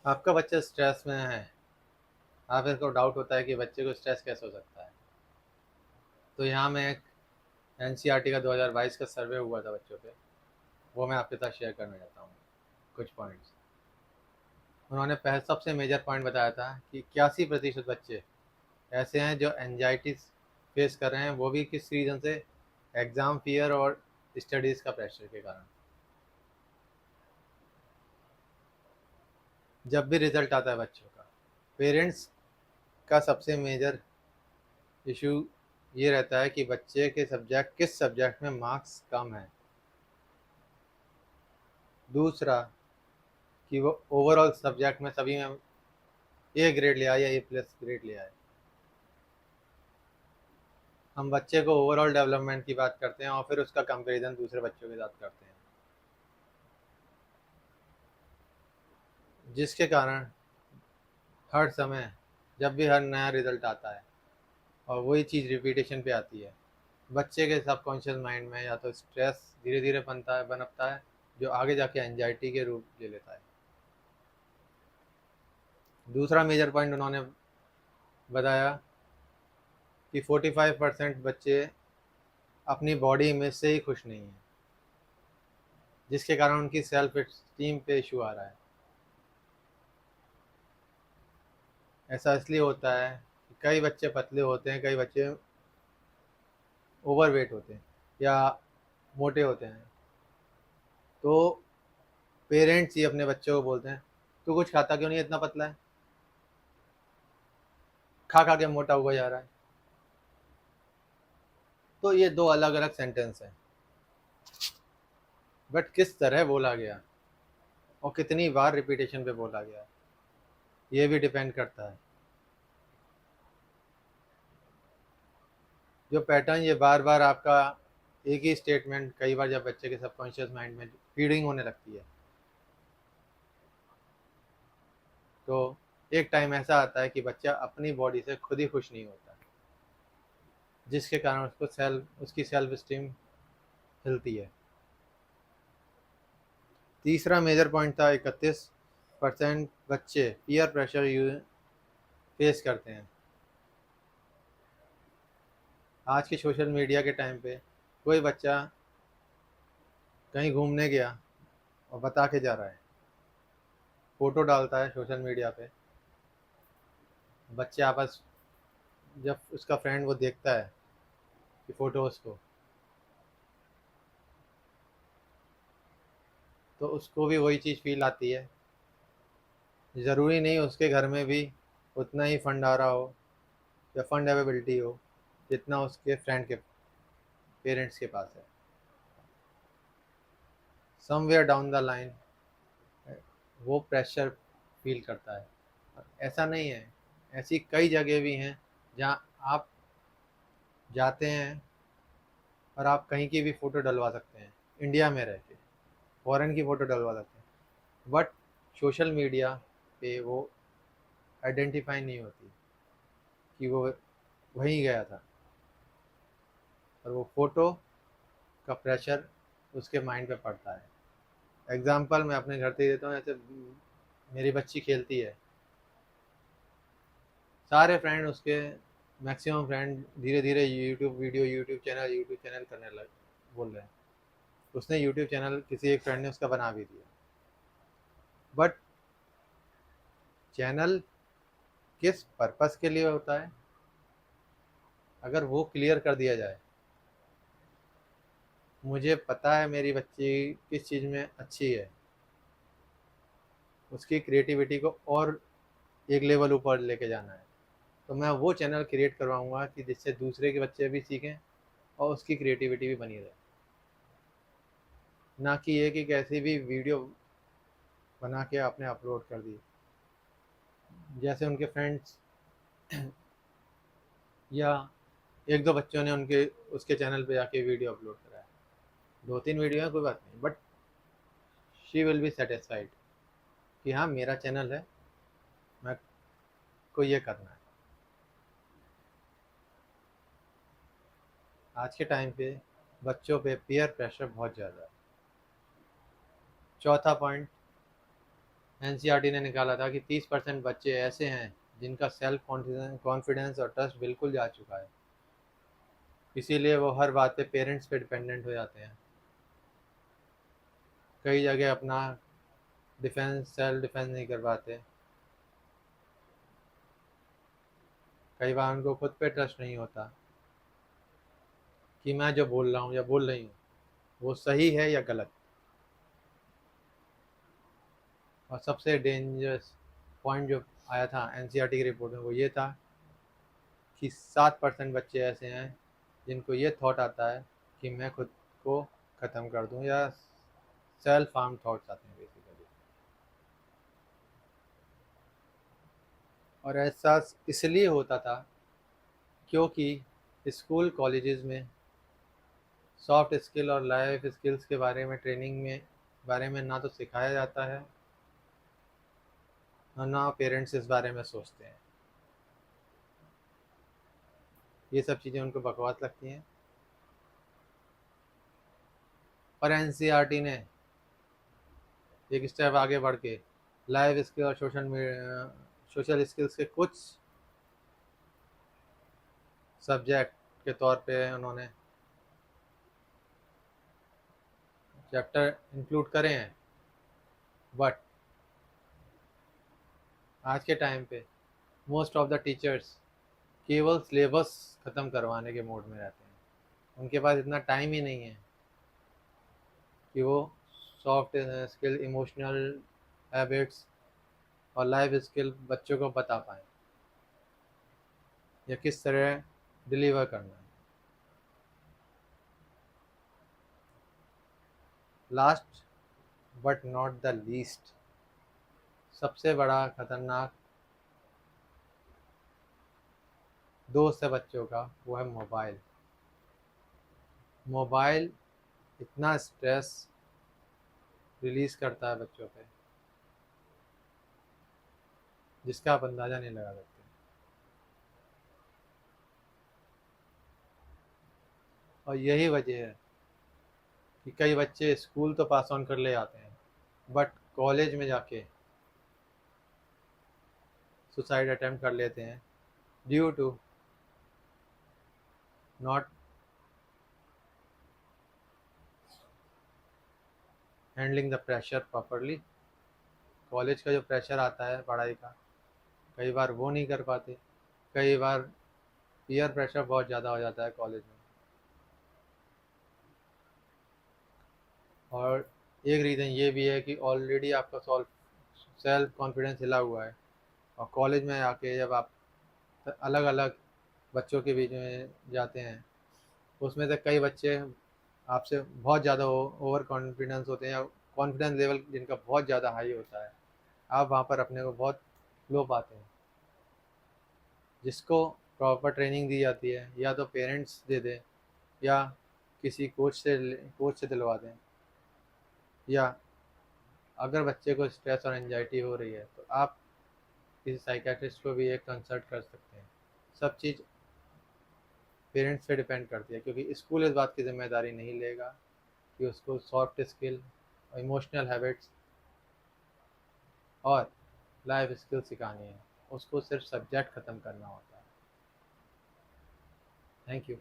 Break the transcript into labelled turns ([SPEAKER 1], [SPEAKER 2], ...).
[SPEAKER 1] आपका बच्चा स्ट्रेस में है, आप को डाउट होता है कि बच्चे को स्ट्रेस कैसे हो सकता है। तो यहाँ मैं एक एनसीईआरटी का 2022 का सर्वे हुआ था बच्चों पे, वो मैं आपके साथ शेयर करना चाहता हूँ कुछ पॉइंट्स। उन्होंने पहले सबसे मेजर पॉइंट बताया था कि 81% बच्चे ऐसे हैं जो एनजाइटी फेस कर रहे हैं, वो भी किस रीज़न से, एग्ज़ाम फियर और स्टडीज़ का प्रेशर के कारण। जब भी रिजल्ट आता है बच्चों का, पेरेंट्स का सबसे मेजर इशू ये रहता है कि बच्चे के सब्जेक्ट किस सब्जेक्ट में मार्क्स कम हैं। दूसरा, कि वो ओवरऑल सब्जेक्ट में सभी में ए ग्रेड ले आए या ए प्लस ग्रेड ले आए। हम बच्चे को ओवरऑल डेवलपमेंट की बात करते हैं और फिर उसका कंपैरिजन दूसरे बच्चों के साथ करते हैं, जिसके कारण हर समय जब भी हर नया रिजल्ट आता है और वही चीज़ रिपीटेशन पे आती है, बच्चे के सबकॉन्शियस माइंड में या तो स्ट्रेस धीरे धीरे बनता है, जो आगे जाके एंजाइटी के रूप ले लेता है। दूसरा मेजर पॉइंट उन्होंने बताया कि 45% बच्चे अपनी बॉडी इमेज से ही खुश नहीं हैं, जिसके कारण उनकी सेल्फ स्टीम पे इशू आ रहा है। ऐसा इसलिए होता है कि कई बच्चे पतले होते हैं, कई बच्चे ओवरवेट होते हैं या मोटे होते हैं। तो पेरेंट्स ही अपने बच्चों को बोलते हैं, तू कुछ खाता क्यों नहीं है, इतना पतला है, खा खा के मोटा हुआ जा रहा है। तो ये दो अलग अलग सेंटेंस हैं, बट किस तरह बोला गया और कितनी बार रिपीटेशन पे बोला गया, ये भी डिपेंड करता है। जो पैटर्न ये बार बार आपका एक ही स्टेटमेंट कई बार जब बच्चे के सबकॉन्शियस माइंड में फीडिंग होने लगती है, तो एक टाइम ऐसा आता है कि बच्चा अपनी बॉडी से खुद ही खुश नहीं होता, जिसके कारण उसकी सेल्फ स्टीम हिलती है। तीसरा मेजर पॉइंट था, 31% बच्चे पीयर प्रेशर फेस करते हैं। आज के सोशल मीडिया के टाइम पे कोई बच्चा कहीं घूमने गया और बता के जा रहा है, फ़ोटो डालता है सोशल मीडिया पे, बच्चे आपस, जब उसका फ्रेंड वो देखता है कि फ़ोटोज़ को, तो उसको भी वही चीज़ फ़ील आती है। ज़रूरी नहीं उसके घर में भी उतना ही फंड आ रहा हो या फंड अवेलेबिलिटी हो जितना उसके फ्रेंड के पेरेंट्स के पास है। समवेयर डाउन द लाइन वो प्रेशर फील करता है। ऐसा नहीं है, ऐसी कई जगह भी हैं जहाँ आप जाते हैं और आप कहीं की भी फ़ोटो डलवा सकते हैं, इंडिया में रह के फ़ॉरेन की फ़ोटो डलवा सकते हैं, बट सोशल मीडिया पे वो आइडेंटिफाई नहीं होती कि वो वहीं गया था, और वो फ़ोटो का प्रेशर उसके माइंड पे पड़ता है। एग्ज़ाम्पल मैं अपने घर से ही देता हूँ, जैसे मेरी बच्ची खेलती है, सारे फ्रेंड उसके, मैक्सिमम फ्रेंड धीरे धीरे यूट्यूब चैनल करने लग बोल रहे हैं। उसने यूट्यूब चैनल किसी एक फ्रेंड ने उसका बना भी दिया, बट चैनल किस पर्पस के लिए होता है, अगर वो क्लियर कर दिया जाए, मुझे पता है मेरी बच्ची किस चीज़ में अच्छी है, उसकी क्रिएटिविटी को और एक लेवल ऊपर लेके जाना है, तो मैं वो चैनल क्रिएट करवाऊँगा कि जिससे दूसरे के बच्चे भी सीखें और उसकी क्रिएटिविटी भी बनी रहे। ना कि ये कि कैसी भी वीडियो बना के आपने अपलोड कर दी, जैसे उनके फ्रेंड्स या एक दो बच्चों ने उनके उसके चैनल पे जाके वीडियो अपलोड कराया, दो तीन वीडियो है कोई बात नहीं, but she will be satisfied कि हाँ मेरा चैनल है, मैं को ये करना है। आज के टाइम पे बच्चों पे पीयर प्रेशर बहुत ज़्यादा है। चौथा पॉइंट एनसीईआरटी ने निकाला था कि 30% बच्चे ऐसे हैं जिनका सेल्फ कॉन्फिडेंस और ट्रस्ट बिल्कुल जा चुका है, इसीलिए वो हर बात पे पेरेंट्स पे डिपेंडेंट हो जाते हैं। कई जगह अपना सेल्फ डिफेंस नहीं कर पाते, कई बार उनको खुद पे ट्रस्ट नहीं होता कि मैं जो बोल रहा हूँ या बोल रही हूँ वो सही है या गलत। और सबसे डेंजरस पॉइंट जो आया था एनसीईआरटी की रिपोर्ट में वो ये था कि 7% बच्चे ऐसे हैं जिनको ये थॉट आता है कि मैं खुद को ख़त्म कर दूं, या सेल्फ हार्म थॉट्स आते हैं बेसिकली। और ऐसा इसलिए होता था क्योंकि स्कूल कॉलेजेस में सॉफ्ट स्किल और लाइफ स्किल्स के बारे में ट्रेनिंग में बारे में ना तो सिखाया जाता है और ना पेरेंट्स इस बारे में सोचते हैं। ये सब चीज़ें उनको बकवास लगती हैं। और एनसीईआरटी ने एक स्टेप आगे बढ़ के लाइफ स्किल और सोशल स्किल्स के कुछ सब्जेक्ट के तौर पे उन्होंने चैप्टर इंक्लूड करे हैं। बट आज के टाइम पे मोस्ट ऑफ द टीचर्स केवल सिलेबस ख़त्म करवाने के मोड में रहते हैं। उनके पास इतना टाइम ही नहीं है कि वो सॉफ्ट स्किल, इमोशनल हैबिट्स और लाइफ स्किल बच्चों को बता पाएँ या किस तरह डिलीवर करना है। Last but not the least, सबसे बड़ा खतरनाक दोस्त है बच्चों का, वो है मोबाइल। मोबाइल इतना स्ट्रेस रिलीज़ करता है बच्चों पे जिसका आप अंदाज़ा नहीं लगा सकते। और यही वजह है कि कई बच्चे स्कूल तो पास ऑन कर ले आते हैं बट कॉलेज में जाके सुसाइड अटेम्प्ट कर लेते हैं due to not handling the pressure properly. College का जो प्रेशर आता है पढ़ाई का, कई बार वो नहीं कर पाते। कई बार पीयर प्रेशर बहुत ज़्यादा हो जाता है कॉलेज में। और एक रीज़न ये भी है कि ऑलरेडी आपका सेल्फ कॉन्फिडेंस हिला हुआ है, और कॉलेज में आके जब आप अलग अलग बच्चों के बीच में जाते हैं, उसमें से कई बच्चे आपसे बहुत ज़्यादा ओवर कॉन्फिडेंस होते हैं, या कॉन्फिडेंस लेवल जिनका बहुत ज़्यादा हाई होता है। आप वहाँ पर अपने को बहुत लो पाते हैं। जिसको प्रॉपर ट्रेनिंग दी जाती है या तो पेरेंट्स दे दें, या किसी कोच से दिलवा दें, या अगर बच्चे को स्ट्रेस और एंजाइटी हो रही है तो आप किसी साइकेट्रिस्ट को भी एक कंसल्ट कर सकते हैं। सब चीज़ पेरेंट्स पे डिपेंड करती है, क्योंकि स्कूल इस बात की ज़िम्मेदारी नहीं लेगा कि उसको सॉफ्ट स्किल, इमोशनल हैबिट्स और लाइफ स्किल सिखानी है। उसको सिर्फ सब्जेक्ट ख़त्म करना होता है। Thank you.